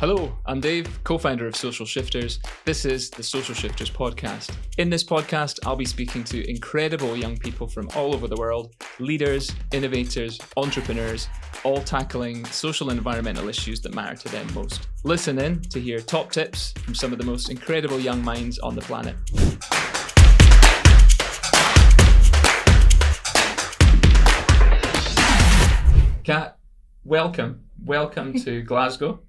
Hello, I'm Dave, co-founder of Social Shifters. This is the Social Shifters podcast. In this podcast, I'll be speaking to incredible young people from all over the world, leaders, innovators, entrepreneurs, all tackling social and environmental issues that matter to them most. Listen in to hear top tips from some of the most incredible young minds on the planet. Kat, welcome to Glasgow.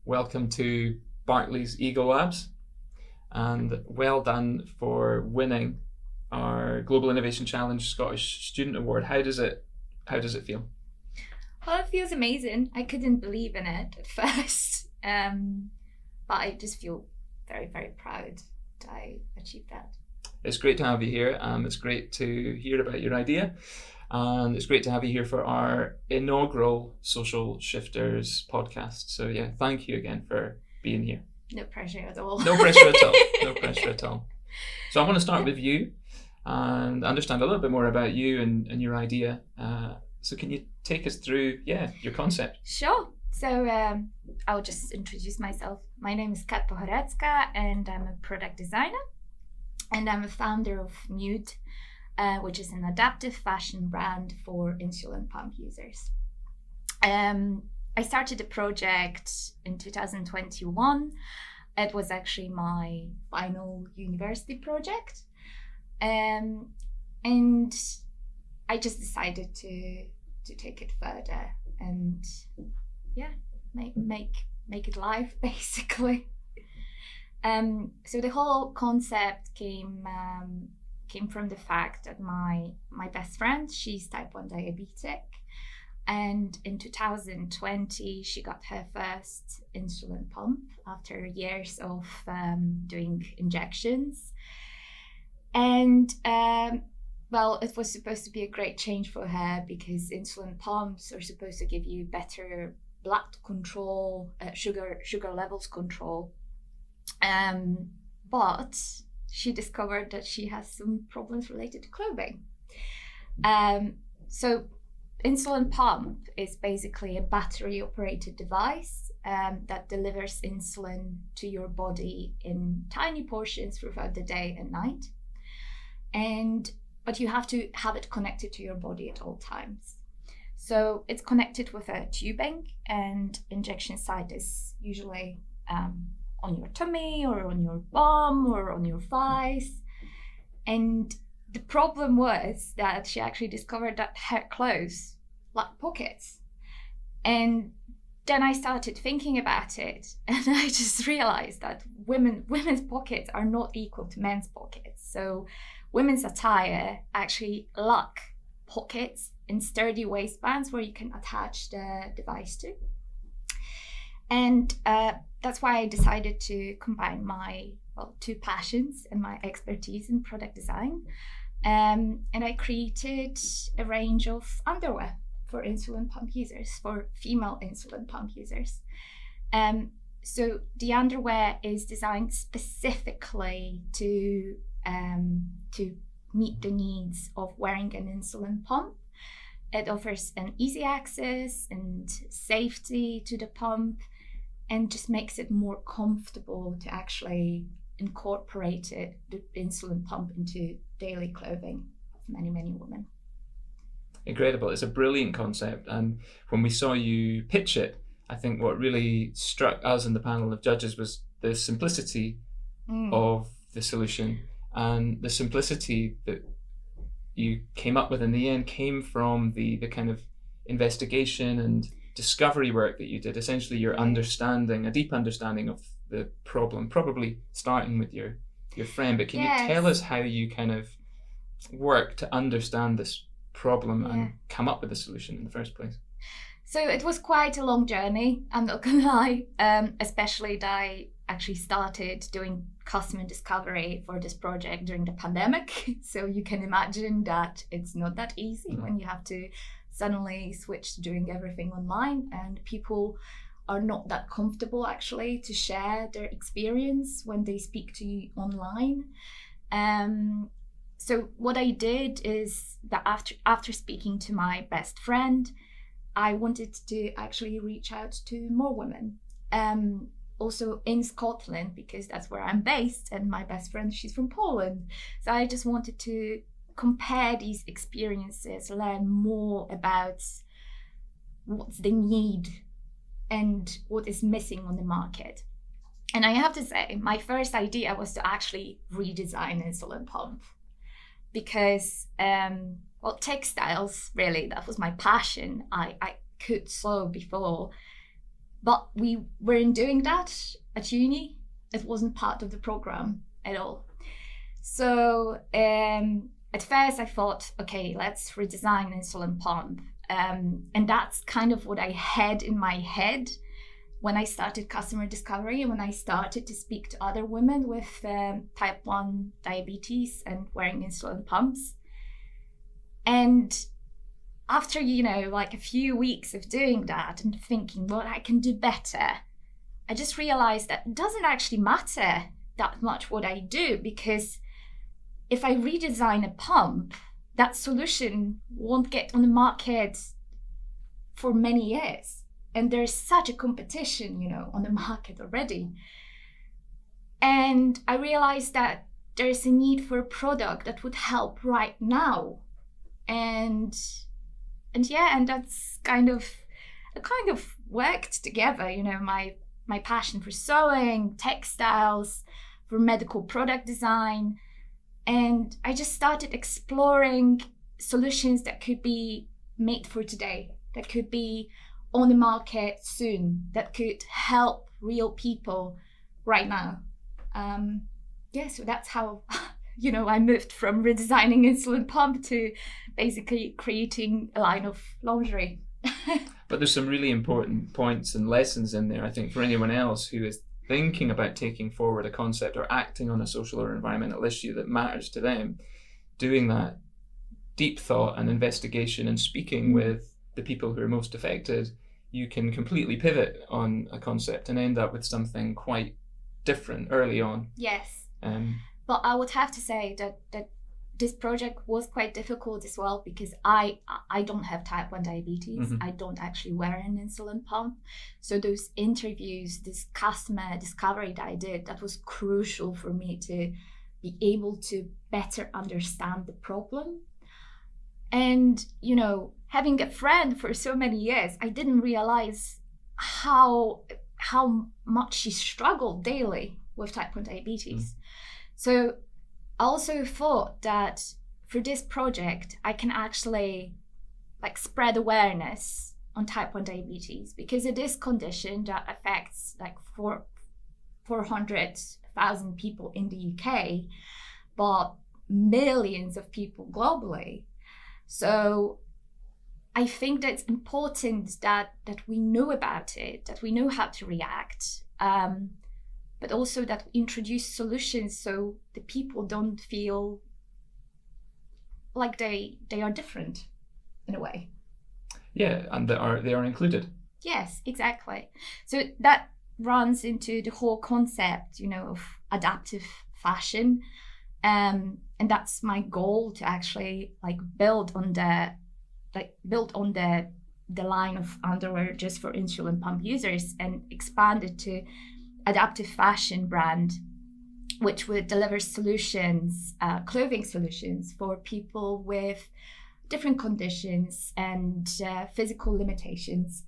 Welcome to Barclays Ego Labs, and well done for winning our Global Innovation Challenge Scottish Student Award. How does it feel? Well, it feels amazing. I couldn't believe in it at first, but I just feel very, very proud that I achieved that. It's great to have you here. It's great to hear about your idea. And it's great to have you here for our inaugural Social Shifters podcast. So yeah, thank you again for being here. No pressure at all. No pressure at all. No pressure at all. So I want to start with you and understand a little bit more about you and your idea. So can you take us through, your concept? Sure. So I'll just introduce myself. My name is Kat Pohorecka and I'm a product designer. And I'm a founder of MUDE, which is an adaptive fashion brand for insulin pump users. I started the project in 2021. It was actually my final university project. And I just decided to take it further and make it live, basically. So the whole concept came from the fact that my best friend, she's type 1 diabetic, and in 2020 she got her first insulin pump after years of doing injections. And it was supposed to be a great change for her because insulin pumps are supposed to give you better blood control, sugar levels control, but she discovered that she has some problems related to clothing. So insulin pump is basically a battery operated device that delivers insulin to your body in tiny portions throughout the day and night. But you have to have it connected to your body at all times. So it's connected with a tubing, and injection site is usually on your tummy or on your bum or on your thighs. And the problem was that she actually discovered that her clothes lacked pockets. And then I started thinking about it, and I just realized that women's pockets are not equal to men's pockets. So women's attire actually lack pockets and sturdy waistbands where you can attach the device to. And that's why I decided to combine my two passions and my expertise in product design. And I created a range of underwear for insulin pump users, for female insulin pump users. So the underwear is designed specifically to meet the needs of wearing an insulin pump. It offers an easy access and safety to the pump, and just makes it more comfortable to actually incorporate the insulin pump into daily clothing of many, many women. Incredible. It's a brilliant concept. And when we saw you pitch it, I think what really struck us in the panel of judges was the simplicity of the solution, and the simplicity that you came up with in the end came from the kind of investigation and discovery work that you did. Essentially your understanding, a deep understanding of the problem, probably starting with your friend. But can you tell us how you kind of work to understand this problem and come up with a solution in the first place? So it was quite a long journey, I'm not gonna lie, especially that I actually started doing customer discovery for this project during the pandemic. So you can imagine that it's not that easy when you have to suddenly switch to doing everything online, and people are not that comfortable actually to share their experience when they speak to you online. So what I did is that after speaking to my best friend, I wanted to actually reach out to more women. also in Scotland, because that's where I'm based, and my best friend, she's from Poland. So I just wanted to compare these experiences, learn more about what's the need and what is missing on the market. And I have to say, my first idea was to actually redesign insulin pump, because textiles, really, that was my passion. I could sew before, but we weren't doing that at uni. It wasn't part of the program at all. So at first I thought, okay, let's redesign insulin pump. And that's kind of what I had in my head when I started customer discovery, when I started to speak to other women with type 1 diabetes and wearing insulin pumps. And after, like a few weeks of doing that and thinking, well, I can do better, I just realized that it doesn't actually matter that much what I do, because if I redesign a pump, that solution won't get on the market for many years. And there's such a competition, on the market already. And I realized that there's a need for a product that would help right now. And that's kind of worked together, my passion for sewing, textiles, for medical product design. And I just started exploring solutions that could be made for today, that could be on the market soon, that could help real people right now. So that's how, I moved from redesigning insulin pump to basically creating a line of lingerie. But there's some really important points and lessons in there, I think, for anyone else who is thinking about taking forward a concept or acting on a social or environmental issue that matters to them, doing that deep thought and investigation and speaking with the people who are most affected, you can completely pivot on a concept and end up with something quite different early on. Yes. But I would have to say that this project was quite difficult as well, because I don't have type 1 diabetes. Mm-hmm. I don't actually wear an insulin pump. So those interviews, this customer discovery that I did, that was crucial for me to be able to better understand the problem. And, having a friend for so many years, I didn't realize how much she struggled daily with type 1 diabetes. Mm. So I also thought that for this project, I can actually spread awareness on type 1 diabetes, because it is a condition that affects 400,000 people in the UK, but millions of people globally. So I think that it's important that we know about it, that we know how to react, but also that we introduce solutions so the people don't feel like they are different in a way. Yeah, and they are included. Yes, exactly. So that runs into the whole concept, of adaptive fashion, and that's my goal, to actually build on the line of underwear just for insulin pump users and expand it to adaptive fashion brand, which would deliver solutions, clothing solutions for people with different conditions and physical limitations.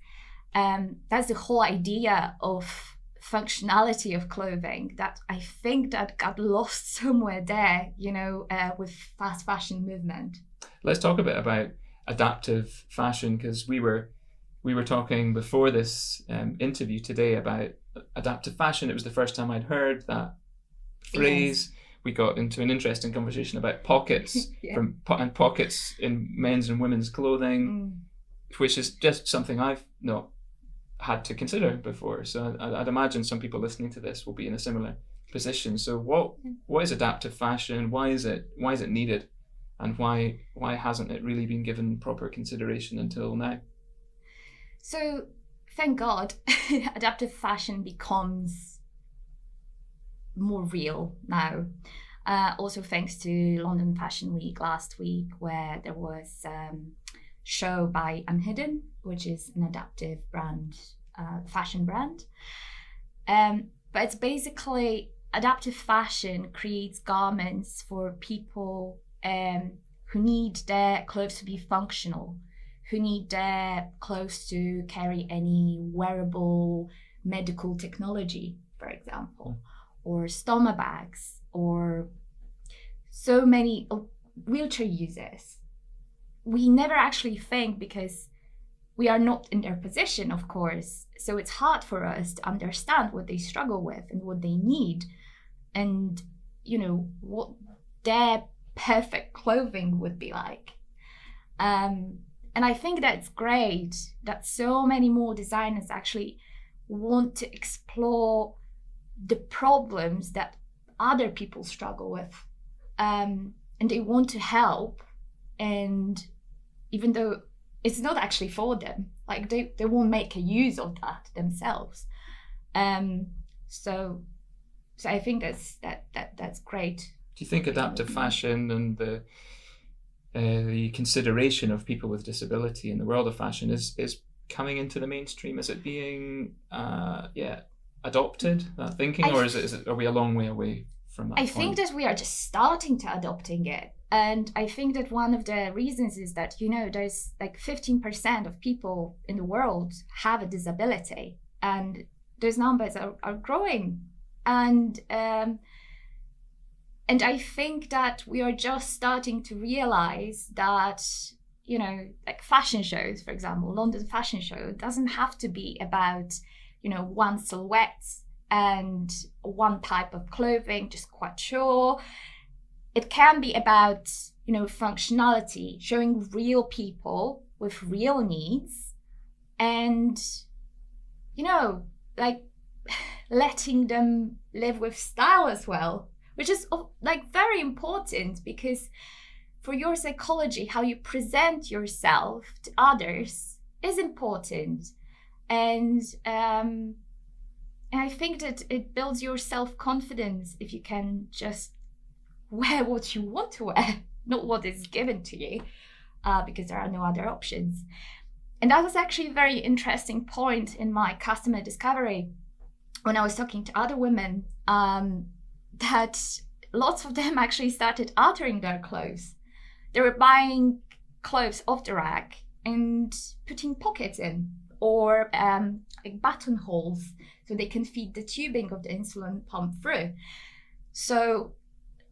That's the whole idea of functionality of clothing that I think that got lost somewhere there, with fast fashion movement. Let's talk a bit about adaptive fashion, because we were talking before this interview today about adaptive fashion. It was the first time I'd heard that phrase. Yes. We got into an interesting conversation about pockets and pockets in men's and women's clothing, which is just something I've not had to consider before. So I'd imagine some people listening to this will be in a similar position. So what is adaptive fashion? Why is it needed? And why hasn't it really been given proper consideration until now? So thank God, adaptive fashion becomes more real now. Also thanks to London Fashion Week last week, where there was a show by Hidden, which is an adaptive brand, fashion brand. But it's basically adaptive fashion creates garments for people who need their clothes to be functional, who need their clothes to carry any wearable medical technology, for example, or stoma bags, or so many wheelchair users. We never actually think, because we are not in their position, of course, so it's hard for us to understand what they struggle with and what they need, and what their perfect clothing would be like. And I think that's great that so many more designers actually want to explore the problems that other people struggle with, and they want to help. And even though it's not actually for them, like they won't make a use of that themselves. So I think that's great. Do you think adaptive fashion and the consideration of people with disability in the world of fashion is coming into the mainstream? Is it being adopted, that thinking, or are we a long way away from that? I think that we are just starting to adopting it. And I think that one of the reasons is that, there's like 15% of people in the world have a disability, and those numbers are growing. And I think that we are just starting to realize that, like fashion shows, for example, London Fashion Show doesn't have to be about, one silhouette and one type of clothing, just couture. It can be about, functionality, showing real people with real needs, and, like letting them live with style as well, which is like very important, because for your psychology, how you present yourself to others is important. And I think that it builds your self-confidence if you can just wear what you want to wear, not what is given to you, because there are no other options. And that was actually a very interesting point in my customer discovery when I was talking to other women, that lots of them actually started altering their clothes. They were buying clothes off the rack and putting pockets in, or like buttonholes, so they can feed the tubing of the insulin pump through. So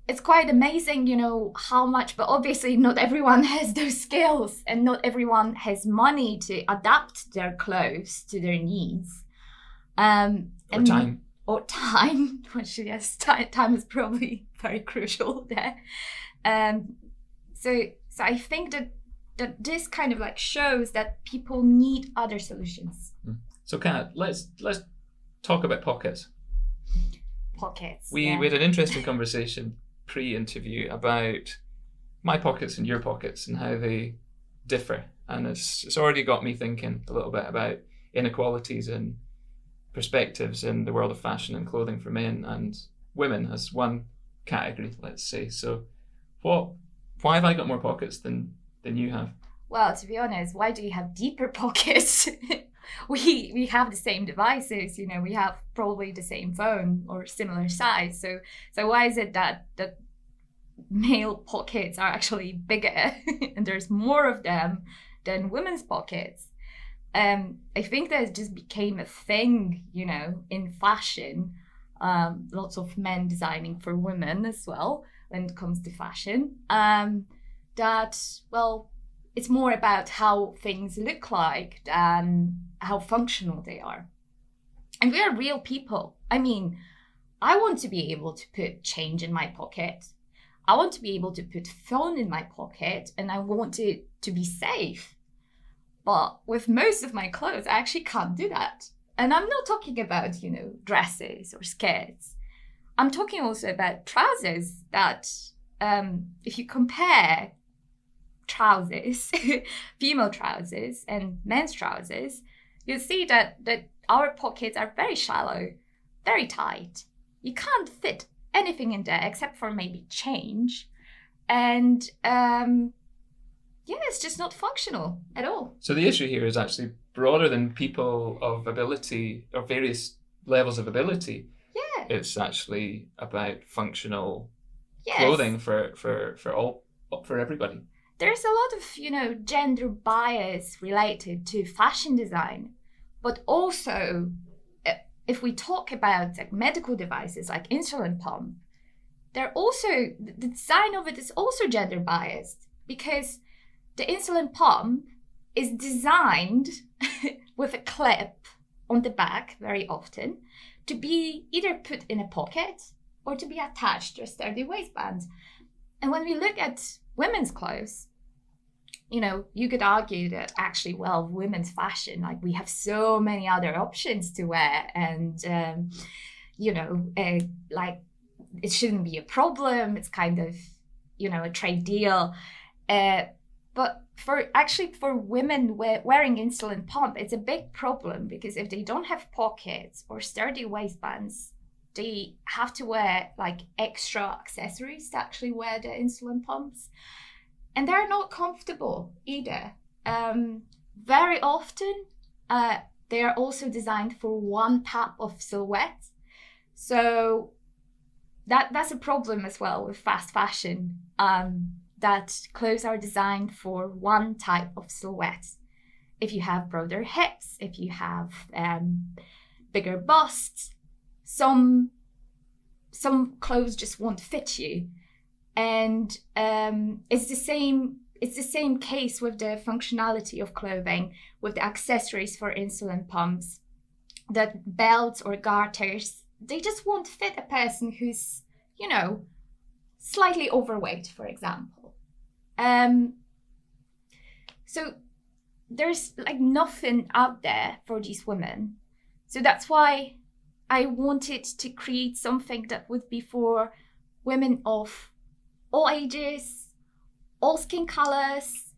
it's quite amazing, how much, but obviously not everyone has those skills, and not everyone has money to adapt their clothes to their needs. Or time, which yes, time is probably very crucial there. So I think that this kind of like shows that people need other solutions. So Kat, let's talk about pockets. Pockets. We had an interesting conversation pre-interview about my pockets and your pockets and how they differ, and it's already got me thinking a little bit about inequalities and perspectives in the world of fashion and clothing for men and women as one category, let's say. So why have I got more pockets than you have? Well, to be honest, why do you have deeper pockets? we have the same devices, we have probably the same phone or similar size. So why is it that male pockets are actually bigger and there's more of them than women's pockets? I think that it just became a thing, in fashion. Lots of men designing for women as well when it comes to fashion. It's more about how things look like than how functional they are. And we are real people. I mean, I want to be able to put change in my pocket. I want to be able to put phone in my pocket, and I want it to be safe. But with most of my clothes, I actually can't do that. And I'm not talking about, dresses or skirts. I'm talking also about trousers that, if you compare trousers, female trousers and men's trousers, you'll see that our pockets are very shallow, very tight. You can't fit anything in there except for maybe change. And it's just not functional at all. So the issue here is actually broader than people of ability or various levels of ability. Yeah. It's actually about functional Yes. clothing for everybody. There's a lot of, gender bias related to fashion design, but also if we talk about like medical devices like insulin pump, the design of it is also gender biased, because the insulin pump is designed with a clip on the back very often to be either put in a pocket or to be attached to a sturdy waistband. And when we look at women's clothes, you could argue that actually, well, women's fashion, like we have so many other options to wear, and like it shouldn't be a problem. It's kind of, a trade deal. But for women wearing insulin pump, it's a big problem, because if they don't have pockets or sturdy waistbands, they have to wear like extra accessories to actually wear the insulin pumps. And they're not comfortable either. Very often, they are also designed for one type of silhouette. So that's a problem as well with fast fashion, that clothes are designed for one type of silhouette. If you have broader hips, if you have bigger busts, some clothes just won't fit you. And it's the same case with the functionality of clothing, with the accessories for insulin pumps, that belts or garters, they just won't fit a person who's, slightly overweight, for example. So there's like nothing out there for these women. So that's why I wanted to create something that would be for women of all ages, all skin colors,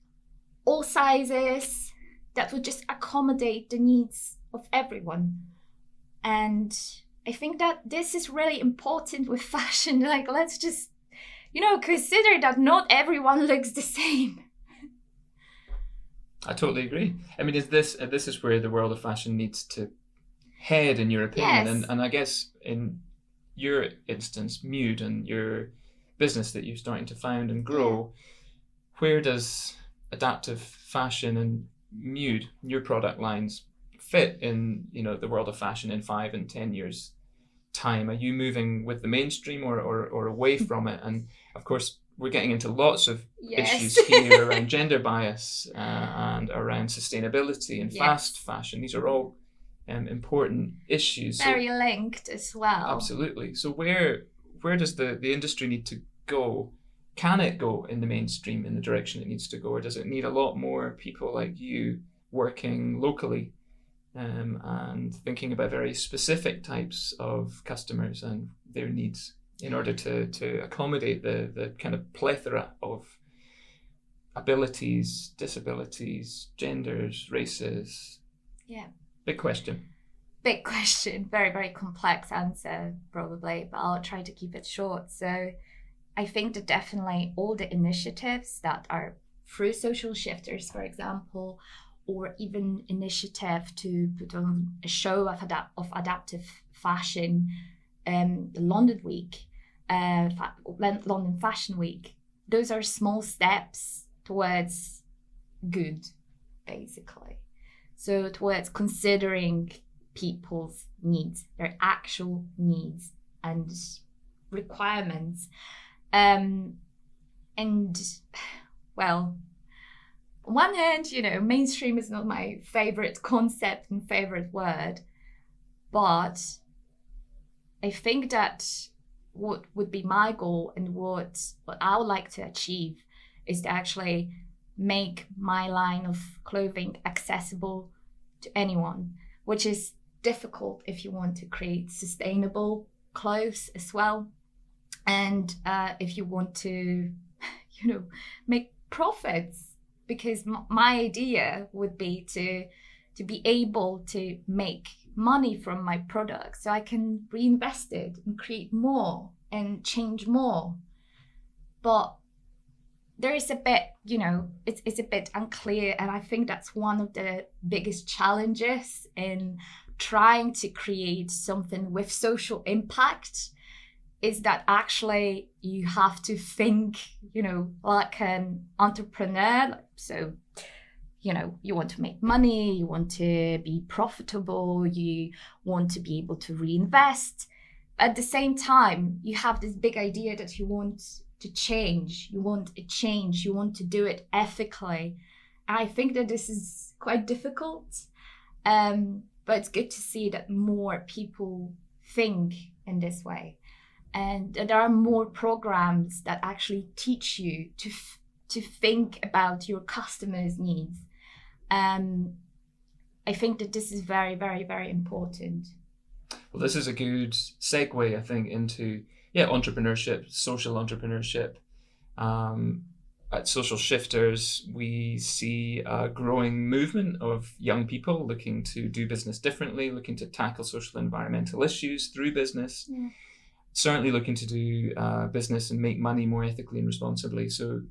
all sizes, that would just accommodate the needs of everyone. And I think that this is really important with fashion. Like, let's just, consider that not everyone looks the same. I totally agree. I mean, this is where the world of fashion needs to head, in your opinion? Yes. And I guess in your instance, MUDE, and your business that you're starting to found and grow, where does adaptive fashion and MUDE, your product lines, fit in the world of fashion in 5 and 10 years time? Are you moving with the mainstream or away from it? And of course, we're getting into lots of issues here around gender bias and around sustainability and fast fashion. These are all important issues. Very linked as well. Absolutely. So where does the industry need to go? Can it go in the mainstream in the direction it needs to go, or does it need a lot more people like you working locally and thinking about very specific types of customers and their needs in order to accommodate the kind of plethora of abilities, disabilities, genders, races? Yeah. Big question. Big question. Very, very complex answer, probably, but I'll try to keep it short. So I think that definitely all the initiatives that are through social shifters, for example, or even initiative to put on a show of adaptive fashion, London Week, London Fashion Week, those are small steps towards good, basically. So towards considering people's needs, their actual needs and requirements. And well, on one hand, mainstream is not my favorite concept and favorite word, but I think that what would be my goal and what I would like to achieve is to actually make my line of clothing accessible to anyone, which is difficult if you want to create sustainable clothes as well. And if you want to, make profits, because my idea would be to be able to make money from my product so I can reinvest it and create more and change more. But there is a bit, it's a bit unclear, and I think that's one of the biggest challenges in trying to create something with social impact is that actually you have to think, like an entrepreneur. So, you want to make money, you want to be profitable, you want to be able to reinvest. At the same time, you have this big idea that you want to change. You want a change. You want to do it ethically. And I think that this is quite difficult. But it's good to see that more people think in this way. And there are more programs that actually teach you to think about your customers' needs. I think that this is very, very, very important. Well, this is a good segue, I think, into entrepreneurship, social entrepreneurship. At Social Shifters, we see a growing movement of young people looking to do business differently, looking to tackle social and environmental issues through business. Yeah. Certainly looking to do business and make money more ethically and responsibly. So,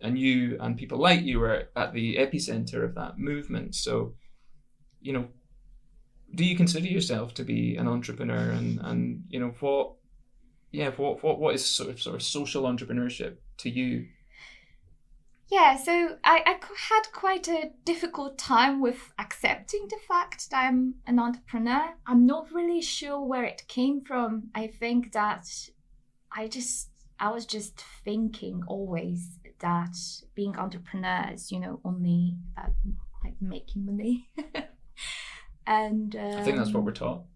and you and people like you are at the epicenter of that movement. So, do you consider yourself to be an entrepreneur? And what is sort of social entrepreneurship to you? Yeah, so I had quite a difficult time with accepting the fact that I'm an entrepreneur. I'm not really sure where it came from. I think that I was just thinking always that being entrepreneur is, only about like making money. And I think that's what we're taught.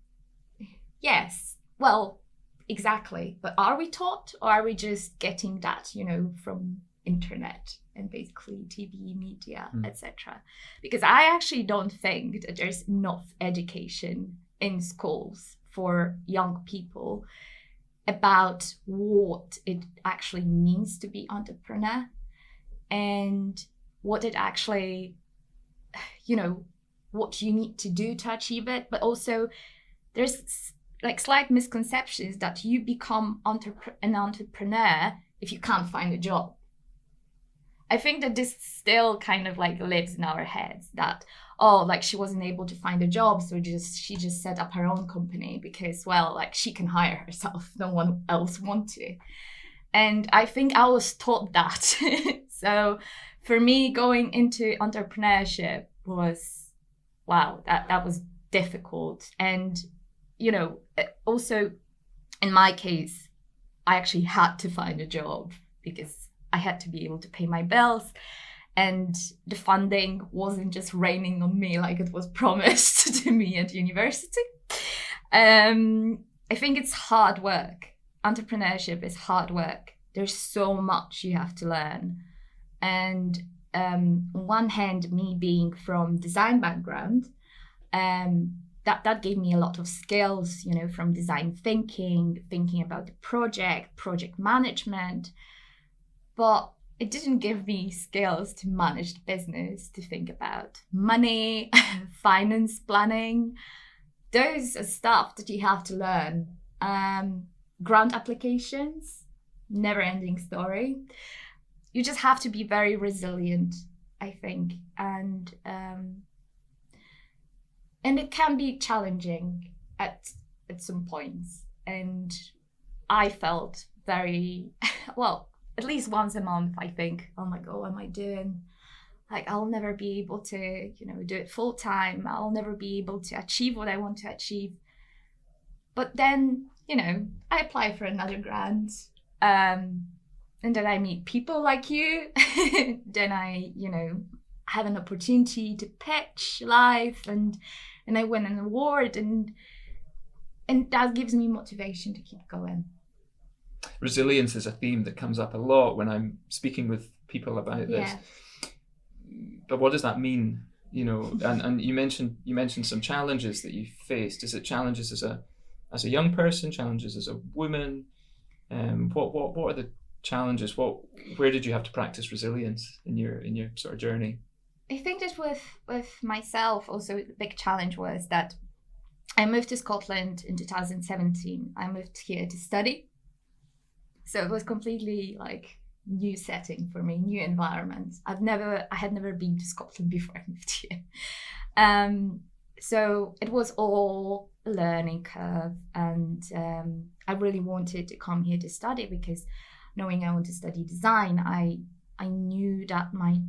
Yes, well, exactly. But are we taught, or are we just getting that, from internet and basically TV, media, etc.? Because I actually don't think that there's enough education in schools for young people about what it actually means to be entrepreneur and what it actually, what you need to do to achieve it. But also there's like slight misconceptions that you become an entrepreneur if you can't find a job. I think that this still kind of like lives in our heads that, she wasn't able to find a job, so she just set up her own company because, she can hire herself. No one else wants to. And I think I was taught that. So for me, going into entrepreneurship was, that was difficult. And, also in my case, I actually had to find a job because I had to be able to pay my bills, and the funding wasn't just raining on me like it was promised to me at university. I think it's hard work. Entrepreneurship is hard work. There's so much you have to learn. And on one hand, me being from design background, that gave me a lot of skills, from design thinking about the project management. But it didn't give me skills to manage the business, to think about money, finance planning. Those are stuff that you have to learn. Grant applications, never-ending story. You just have to be very resilient, I think. And it can be challenging at some points. And I felt very, at least once a month, I think, oh my God, what am I doing? I'll never be able to, do it full time. I'll never be able to achieve what I want to achieve. But then, I apply for another grant. And then I meet people like you. Then I, have an opportunity to pitch live and I win an award. And that gives me motivation to keep going. Resilience is a theme that comes up a lot when I'm speaking with people about this. But what does that mean? And you mentioned some challenges that you faced. Is it challenges as a young person, challenges as a woman? What are the challenges? Where did you have to practice resilience in your sort of journey? I think that with myself also the big challenge was that I moved to Scotland in 2017. I moved here to study. So it was completely new setting for me, new environment. I had never been to Scotland before I moved here. So it was all a learning curve, and I really wanted to come here to study because knowing I want to study design, I knew that my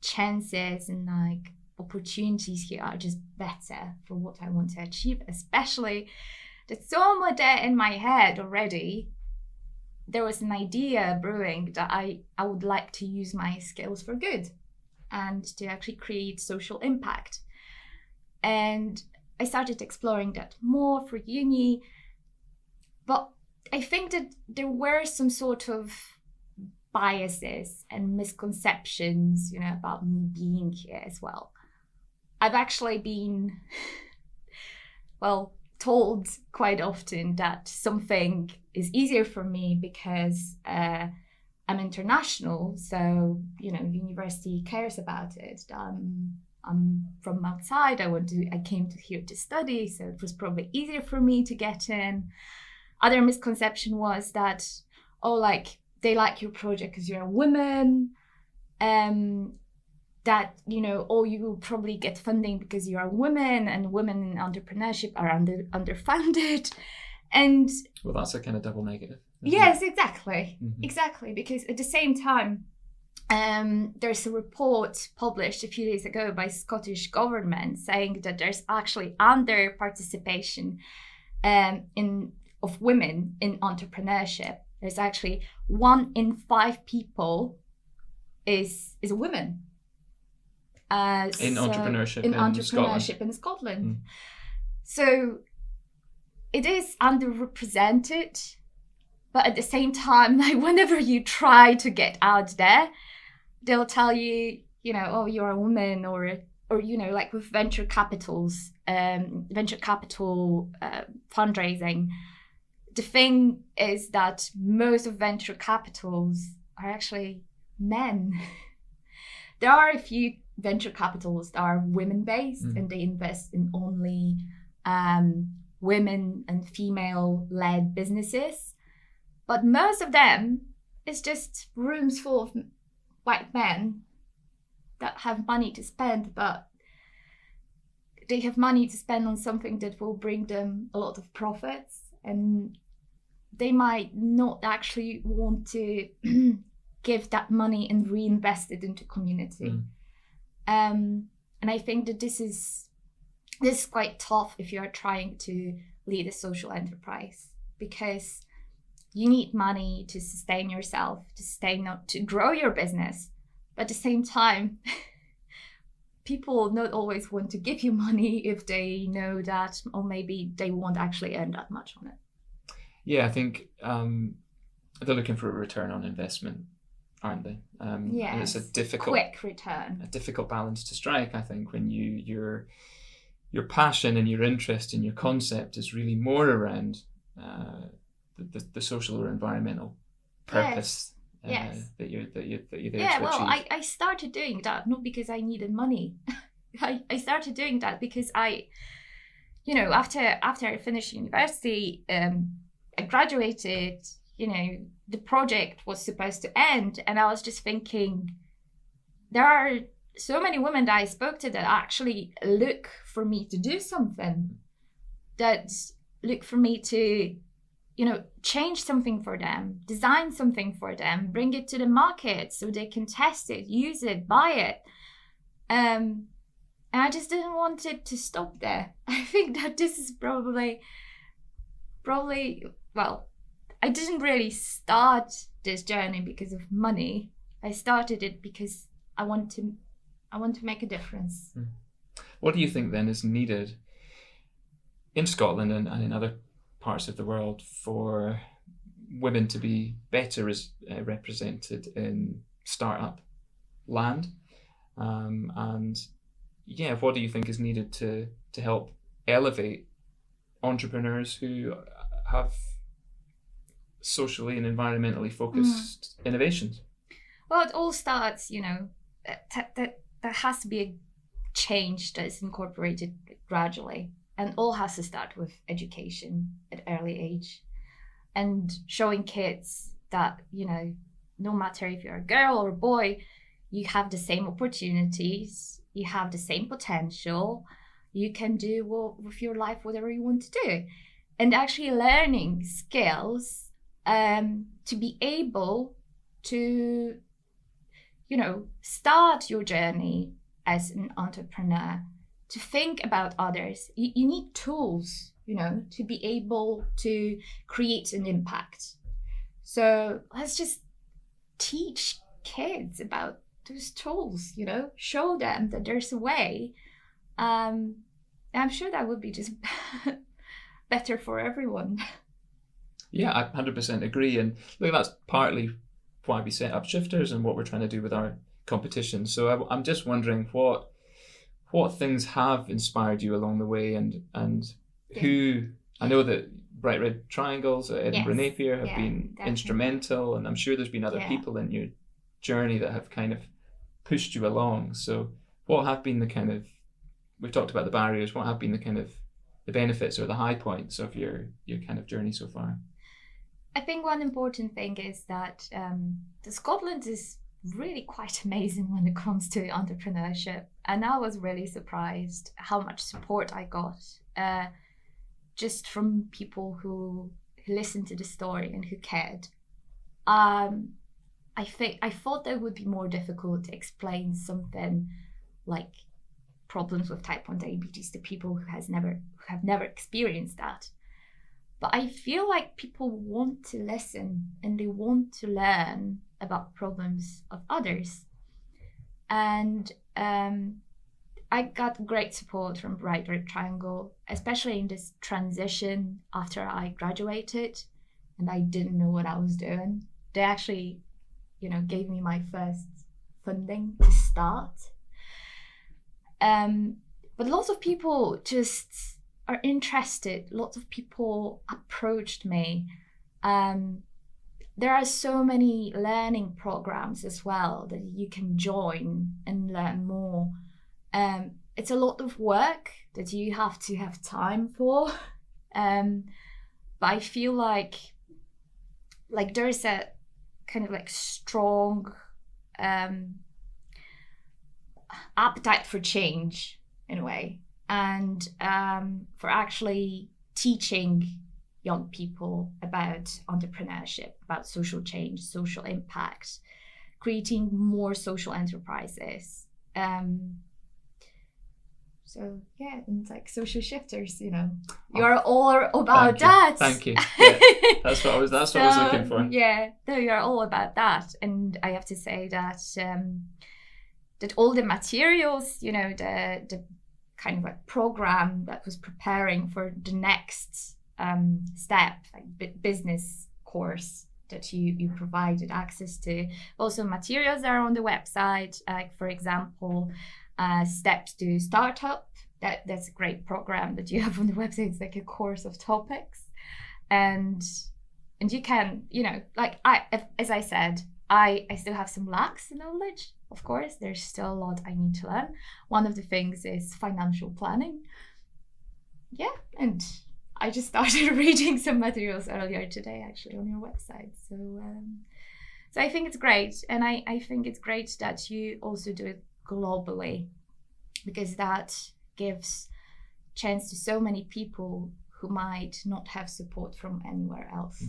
chances and like opportunities here are just better for what I want to achieve, especially that somewhere there in my head already there was an idea brewing that I would like to use my skills for good and to actually create social impact. And I started exploring that more for uni, but I think that there were some sort of biases and misconceptions, you know, about me being here as well. I've actually been, well, told quite often that something is easier for me because I'm international. So, you know, university cares about it. I'm from outside. I came to here to study, so it was probably easier for me to get in. Other misconception was that, oh, like they like your project because you're a woman. That, you know, oh, you will probably get funding because you're a woman, and women in entrepreneurship are underfunded. And well, that's a kind of double negative. Yes, exactly. Mm-hmm. Exactly. Because at the same time, there's a report published a few days ago by Scottish government saying that there's actually under participation of women in entrepreneurship. There's actually 1 in 5 people is a woman. In entrepreneurship in Scotland. So it is underrepresented, but at the same time, like whenever you try to get out there, they'll tell you, you know, oh, you're a woman, or you know, like with venture capital fundraising. The thing is that most of venture capitals are actually men. There are a few venture capitals that are women-based, and they invest in only women and female-led businesses. But most of them is just rooms full of white men that have money to spend, but they have money to spend on something that will bring them a lot of profits, and they might not actually want to give that money and reinvest it into community. And I think that this is quite tough if you are trying to lead a social enterprise, because you need money to sustain yourself, to grow your business. But at the same time, people not always want to give you money if they know that, or maybe they won't actually earn that much on it. Yeah, I think they're looking for a return on investment, aren't they? Yes. And it's a difficult, quick return. A difficult balance to strike, I think, when your passion and your interest in your concept is really more around the social or environmental purpose. Yes. That you're there to achieve. I started doing that not because I needed money. I started doing that because I, you know, after I finished university, I graduated. You know, the project was supposed to end, and I was just thinking, there are so many women that I spoke to that actually look for me to do something, that look for me to, you know, change something for them, design something for them, bring it to the market so they can test it, use it, buy it. And I just didn't want it to stop there. I think that this is probably, well, I didn't really start this journey because of money. I started it because I want to make a difference. What do you think then is needed in Scotland and in other parts of the world for women to be better represented in startup land? And yeah, what do you think is needed to help elevate entrepreneurs who have socially and environmentally focused innovations? Well, it all starts, you know, that there has to be a change that is incorporated gradually, and all has to start with education at early age and showing kids that, you know, no matter if you're a girl or a boy, you have the same opportunities, you have the same potential, you can do with your life whatever you want to do. And actually learning skills to be able to, start your journey as an entrepreneur, to think about others. You need tools, to be able to create an impact. So let's just teach kids about those tools, show them that there's a way. I'm sure that would be just better for everyone. Yeah, I 100% agree. And look, that's partly why we set up Shifters and what we're trying to do with our competition. So I'm just wondering what things have inspired you along the way, and who, I know that Bright Red Triangles at Edinburgh Napier have been definitely instrumental, and I'm sure there's been other people in your journey that have kind of pushed you along. So what have been the kind of, we've talked about the barriers, what have been the kind of the benefits or the high points of your kind of journey so far? I think one important thing is that the Scotland is really quite amazing when it comes to entrepreneurship, and I was really surprised how much support I got just from people who listened to the story and who cared. I thought that would be more difficult to explain something like problems with type 1 diabetes to people who have never experienced that. But I feel like people want to listen and they want to learn about problems of others. And I got great support from Bright Red Triangle, especially in this transition after I graduated and I didn't know what I was doing. They actually, gave me my first funding to start. But lots of people just are interested. Lots of people approached me. There are so many learning programs as well that you can join and learn more. It's a lot of work that you have to have time for. But I feel like there's a kind of like strong appetite for change in a way, and for actually teaching young people about entrepreneurship, about social change, social impact, creating more social enterprises. So yeah, and like social shifters, you're all about that. Thank you. Yeah, that's what I was looking for. Yeah, no, you're all about that, and I have to say that that all the materials, the kind of like program that was preparing for the next step, like business course that you provided access to. Also materials that are on the website, like for example, steps to startup. That's a great program that you have on the website. It's like a course of topics, and you can, as I said, I still have some lacks in knowledge. Of course, there's still a lot I need to learn. One of the things is financial planning. Yeah, and I just started reading some materials earlier today, actually, on your website. So I think it's great, and I think it's great that you also do it globally, because that gives chance to so many people who might not have support from anywhere else.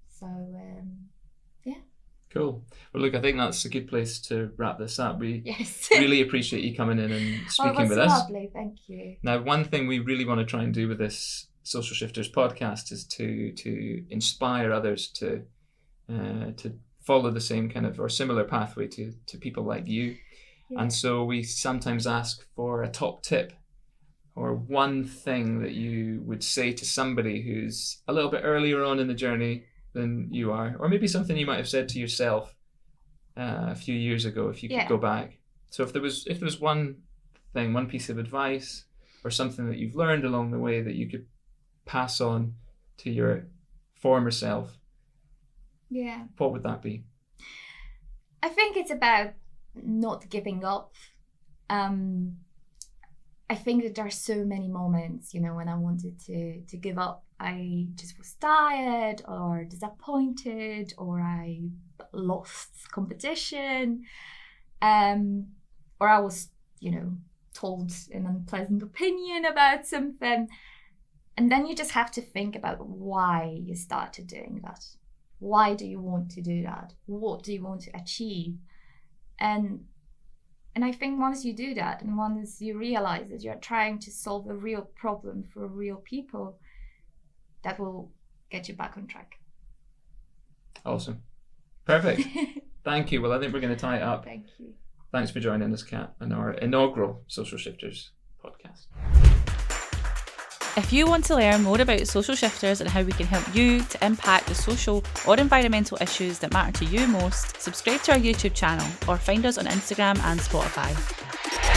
So yeah. Cool. Well, look, I think that's a good place to wrap this up. We really appreciate you coming in and speaking with us. Lovely, thank you. Now, one thing we really want to try and do with this Social Shifters podcast is to inspire others to follow the same kind of or similar pathway to people like you. Yeah. And so we sometimes ask for a top tip or one thing that you would say to somebody who's a little bit earlier on in the journey than you are, or maybe something you might have said to yourself a few years ago, if you could go back. So if there was one thing, one piece of advice or something that you've learned along the way that you could pass on to your former self, what would that be? I think it's about not giving up. I think that there are so many moments, when I wanted to give up. I just was tired or disappointed, or I lost competition, or I was, told an unpleasant opinion about something. And then you just have to think about why you started doing that. Why do you want to do that? What do you want to achieve? And I think once you do that, and once you realize that you're trying to solve a real problem for real people, that will get you back on track. Awesome. Perfect. Thank you. Well, I think we're going to tie it up. Thank you. Thanks for joining us, Kat, on our inaugural Social Shifters podcast. If you want to learn more about Social Shifters and how we can help you to impact the social or environmental issues that matter to you most, subscribe to our YouTube channel or find us on Instagram and Spotify.